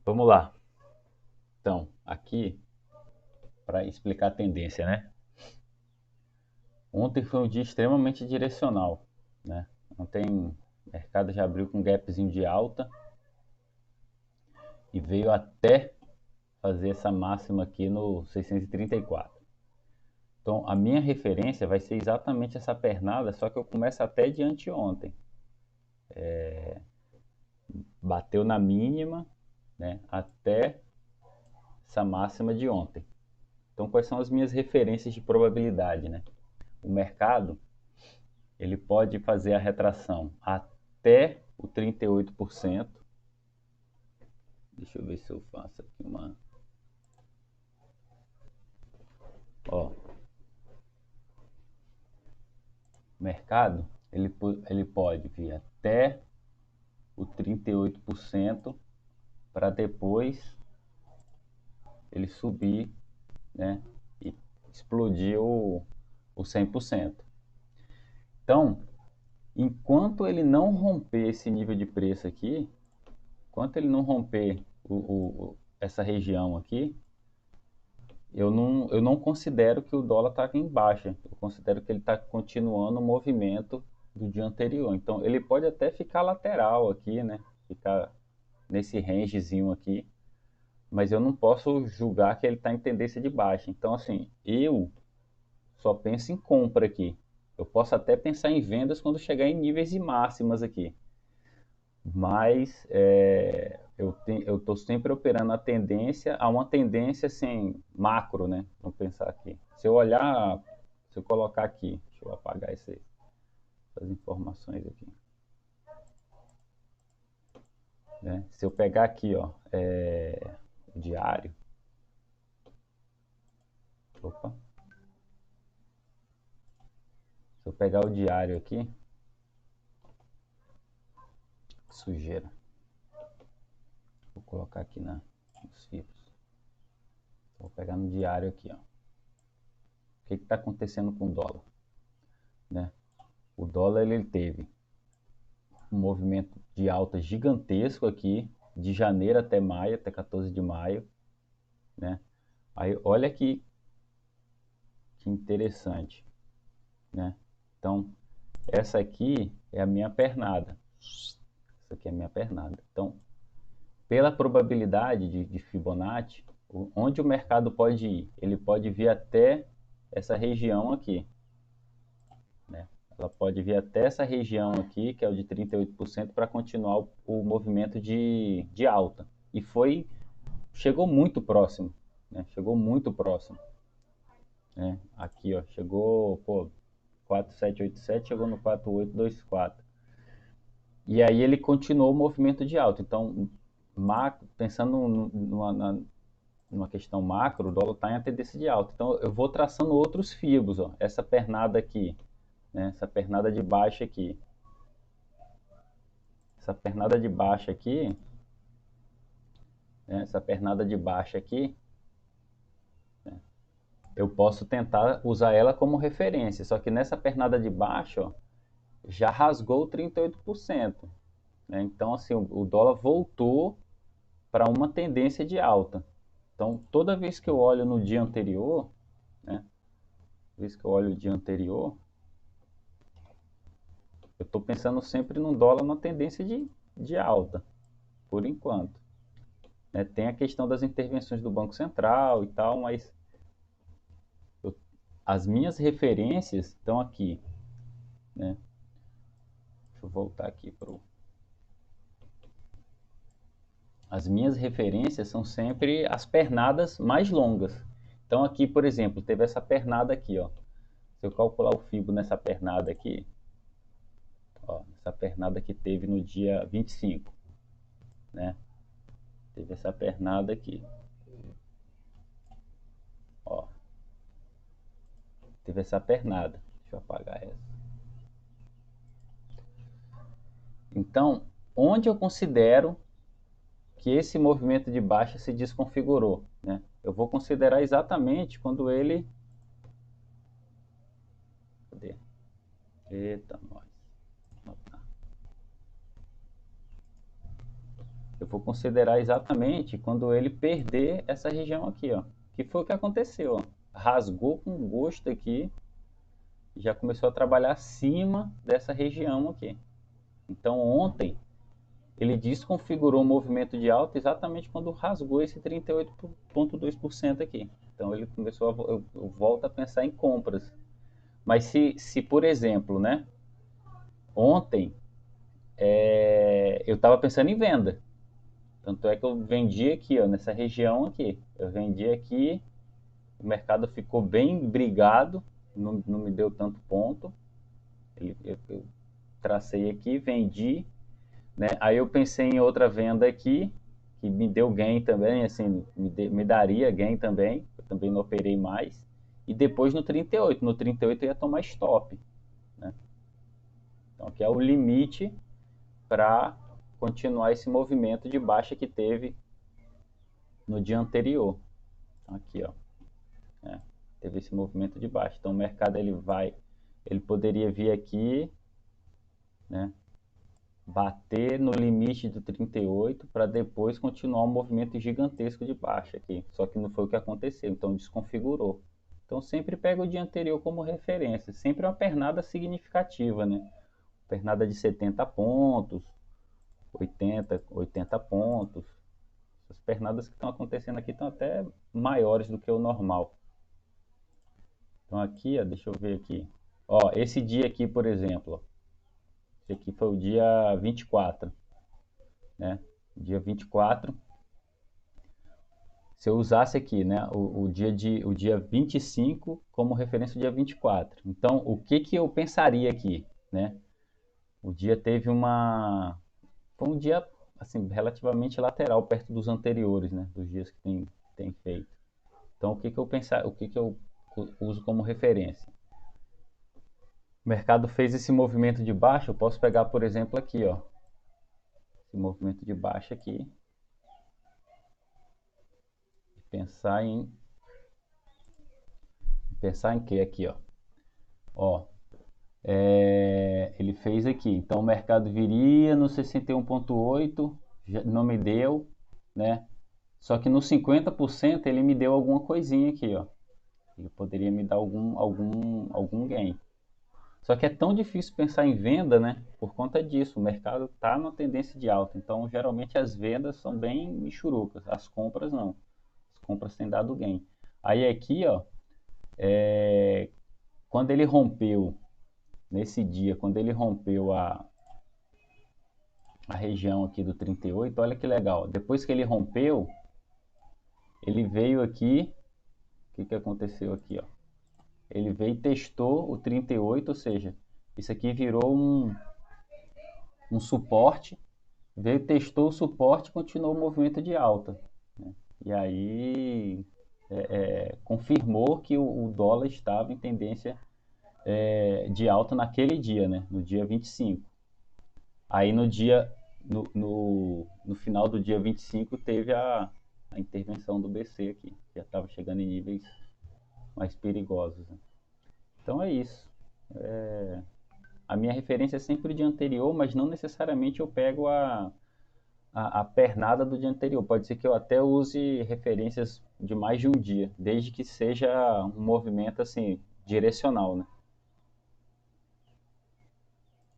Vamos lá. Então, aqui para explicar a tendência, né? Ontem foi um dia extremamente direcional, né? Ontem o mercado já abriu com um gapzinho de alta e veio até fazer essa máxima aqui no 634. Então, a minha referência vai ser exatamente essa pernada, só que eu começo até de anteontem. Bateu na mínima, né? Até essa máxima de ontem. Então, quais são as minhas referências de probabilidade, né? O mercado ele pode fazer a retração até o 38%. Deixa eu ver se eu faço aqui uma. Ó, o mercado ele pode vir até o 38% para depois ele subir, né? E explodir o 100%. Então, enquanto ele não romper esse nível de preço aqui, enquanto ele não romper essa região aqui, eu não considero que o dólar está em baixa. Eu considero que ele está continuando o movimento do dia anterior. Então, ele pode até ficar lateral aqui, né? Ficar nesse rangezinho aqui. Mas eu não posso julgar que ele está em tendência de baixa. Então, assim, eu só penso em compra aqui. Eu posso até pensar em vendas quando chegar em níveis de máximas aqui. Mas eu estou sempre operando a uma tendência assim, macro, né? Vamos pensar aqui. Se eu colocar aqui, deixa eu apagar essas informações aqui. Né? Se eu pegar aqui, ó, o diário. Opa. Se eu pegar o diário aqui, que sujeira. Vou colocar aqui nos fios. Vou pegar no diário aqui, ó. O que está acontecendo com o dólar? Né? O dólar ele teve um movimento de alta gigantesco aqui, de janeiro até maio, até 14 de maio, né? Aí olha que interessante, né? Então, essa aqui é a minha pernada. Essa aqui é a minha pernada. Então, pela probabilidade de Fibonacci, onde o mercado pode ir? Ele pode vir até essa região aqui, né? Ela pode vir até essa região aqui, que é o de 38%, para continuar o movimento de alta. E chegou muito próximo, né? Chegou muito próximo, né? Aqui, ó, chegou, pô, 4787, chegou no 4824. E aí ele continuou o movimento de alta. Então, pensando numa questão macro, o dólar está em tendência de alta. Então, eu vou traçando outros fibos, ó. Essa pernada aqui, né? Essa pernada de baixa aqui. Essa pernada de baixa aqui, né? Essa pernada de baixa aqui, eu posso tentar usar ela como referência. Só que nessa pernada de baixo, ó, já rasgou 38%. Né? Então, assim, o dólar voltou para uma tendência de alta. Então, toda vez que eu olho no dia anterior, né? Vez que eu olho o dia anterior, eu estou pensando sempre no dólar na tendência de alta, por enquanto. Né? Tem a questão das intervenções do Banco Central e tal, mas as minhas referências estão aqui. Né? Deixa eu voltar aqui para o. As minhas referências são sempre as pernadas mais longas. Então aqui, por exemplo, teve essa pernada aqui, ó. Se eu calcular o Fibo nessa pernada aqui, ó, essa pernada que teve no dia 25, né? Teve essa pernada aqui, ó. Teve essa pernada. Deixa eu apagar essa. Então, onde eu considero que esse movimento de baixa se desconfigurou, né? Eu vou considerar exatamente quando ele. Cadê? Eita, nós. eu vou considerar exatamente quando ele perder essa região aqui, ó. Que foi o que aconteceu, ó. Rasgou com gosto aqui, já começou a trabalhar acima dessa região aqui. Então ontem ele desconfigurou o movimento de alta exatamente quando rasgou esse 38,2% aqui. Então ele começou eu volto a pensar em compras. Mas se por exemplo, né, ontem eu estava pensando em venda. Tanto é que eu vendi aqui, ó, nessa região aqui. Eu vendi aqui, o mercado ficou bem brigado, não me deu tanto ponto. Eu tracei aqui, vendi, né? Aí eu pensei em outra venda aqui, que me deu gain também, assim, me daria gain também. Eu também não operei mais. E depois no 38. No 38 eu ia tomar stop, né? Então aqui é o limite para continuar esse movimento de baixa que teve no dia anterior. Aqui, ó, né? Teve esse movimento de baixa. Então o mercado ele poderia vir aqui, né, bater no limite do 38 para depois continuar um movimento gigantesco de baixa aqui. Só que não foi o que aconteceu, então desconfigurou. Então sempre pega o dia anterior como referência, sempre uma pernada significativa, né? Pernada de 70 pontos, 80 pontos. As pernadas que estão acontecendo aqui estão até maiores do que o normal. Então aqui, ó, deixa eu ver aqui. Ó, esse dia aqui, por exemplo, ó, esse aqui foi o dia 24, né? Dia 24. Se eu usasse aqui, né, o dia 25 como referência o dia 24. Então, o que que eu pensaria aqui, né? O dia foi um dia assim relativamente lateral perto dos anteriores, né, dos dias que tem feito. Então, o que que eu uso como referência? O mercado fez esse movimento de baixa, eu posso pegar, por exemplo, aqui, ó, esse movimento de baixa aqui, e pensar em que aqui, ó, ele fez aqui, então o mercado viria no 61,8, não me deu, né? Só que no 50% ele me deu alguma coisinha aqui, ó. Ele poderia me dar algum gain. Só que é tão difícil pensar em venda, né? Por conta disso, o mercado está numa tendência de alta. Então, geralmente as vendas são bem michurucas, as compras não. As compras têm dado gain. Aí aqui, ó, quando ele rompeu, nesse dia, quando ele rompeu a região aqui do 38, olha que legal. Depois que ele rompeu, ele veio aqui, o que que aconteceu aqui, ó? Ele veio e testou o 38, ou seja, isso aqui virou um suporte, veio, testou o suporte e continuou o movimento de alta, né? E aí confirmou que o dólar estava em tendência de alta naquele dia, né? No dia 25. Aí no final do dia 25 teve a intervenção do BC aqui, já estava chegando em níveis mais perigosos, né? Então é isso. A minha referência é sempre o dia anterior, mas não necessariamente eu pego a pernada do dia anterior. Pode ser que eu até use referências de mais de um dia, desde que seja um movimento assim direcional, né?